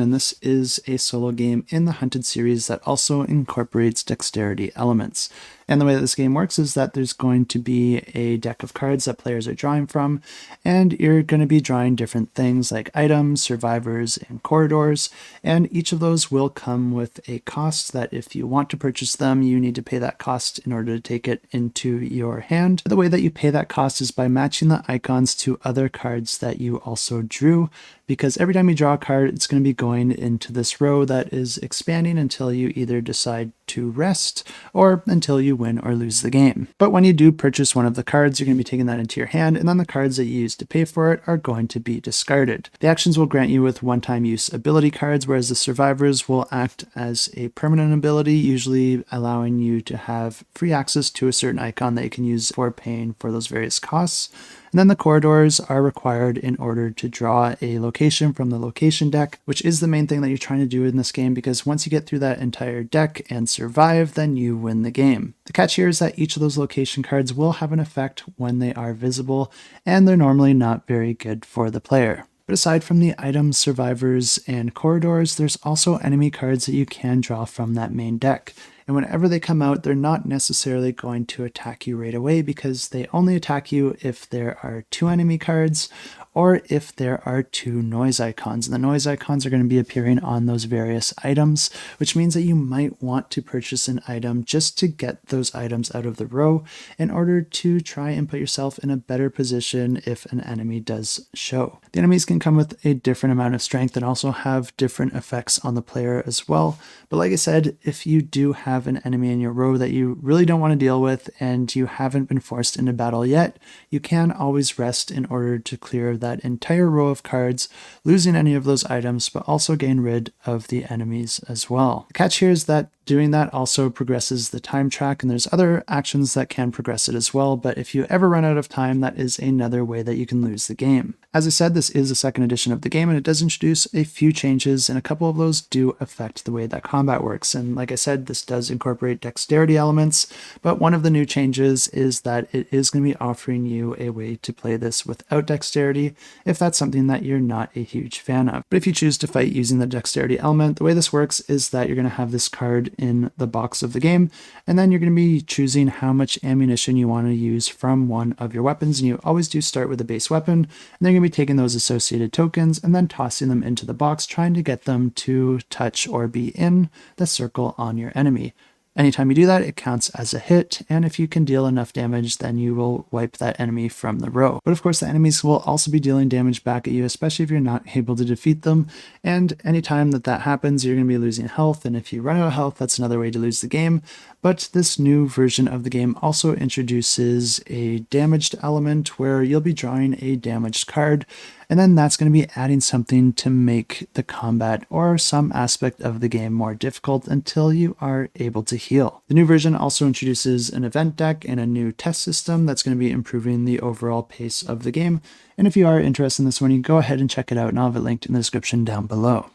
And this is a solo game in the Hunted series that also incorporates dexterity elements. And the way that this game works is that there's going to be a deck of cards that players are drawing from, and you're going to be drawing different things like items, survivors, and corridors, and each of those will come with a cost that if you want to purchase them, you need to pay that cost in order to take it into your hand. The way that you pay that cost is by matching the icons to other cards that you also drew, because every time you draw a card, it's going to be going into this row that is expanding until you either decide to rest or until you win or lose the game. But when you do purchase one of the cards, you're going to be taking that into your hand, and then the cards that you use to pay for it are going to be discarded. The actions will grant you with one-time use ability cards, whereas the survivors will act as a permanent ability, usually allowing you to have free access to a certain icon that you can use for paying for those various costs. And then the corridors are required in order to draw a location from the location deck, which is the main thing that you're trying to do in this game, because once you get through that entire deck and survive, then you win the game. The catch here is that each of those location cards will have an effect when they are visible, and they're normally not very good for the player. But aside from the items, survivors, and corridors, there's also enemy cards that you can draw from that main deck. And whenever they come out, they're not necessarily going to attack you right away, because they only attack you if there are 2 enemy cards or if there are 2 noise icons. And the noise icons are going to be appearing on those various items, which means that you might want to purchase an item just to get those items out of the row in order to try and put yourself in a better position if an enemy does show. The enemies can come with a different amount of strength and also have different effects on the player as well. But like I said, if you do have an enemy in your row that you really don't want to deal with and you haven't been forced into battle yet, you can always rest in order to clear that entire row of cards, losing any of those items, but also gain rid of the enemies as well. The catch here is that doing that also progresses the time track, and there's other actions that can progress it as well, but if you ever run out of time, that is another way that you can lose the game. As I said, this is a second edition of the game, and it does introduce a few changes, and a couple of those do affect the way that combat works. And like I said, this does incorporate dexterity elements, but one of the new changes is that it is going to be offering you a way to play this without dexterity, if that's something that you're not a huge fan of. But if you choose to fight using the dexterity element, the way this works is that you're going to have this card in the box of the game, and then you're going to be choosing how much ammunition you want to use from one of your weapons, and you always do start with a base weapon, and then you're going to be taking those associated tokens and then tossing them into the box, trying to get them to touch or be in the circle on your enemy. Anytime you do that, it counts as a hit, and if you can deal enough damage, then you will wipe that enemy from the row. But of course, the enemies will also be dealing damage back at you, especially if you're not able to defeat them, and anytime that happens, you're going to be losing health, and if you run out of health, that's another way to lose the game. But this new version of the game also introduces a damaged element where you'll be drawing a damaged card, and then that's going to be adding something to make the combat or some aspect of the game more difficult until you are able to heal. The new version also introduces an event deck and a new test system that's going to be improving the overall pace of the game. And if you are interested in this one, you can go ahead and check it out, and I'll have it linked in the description down below.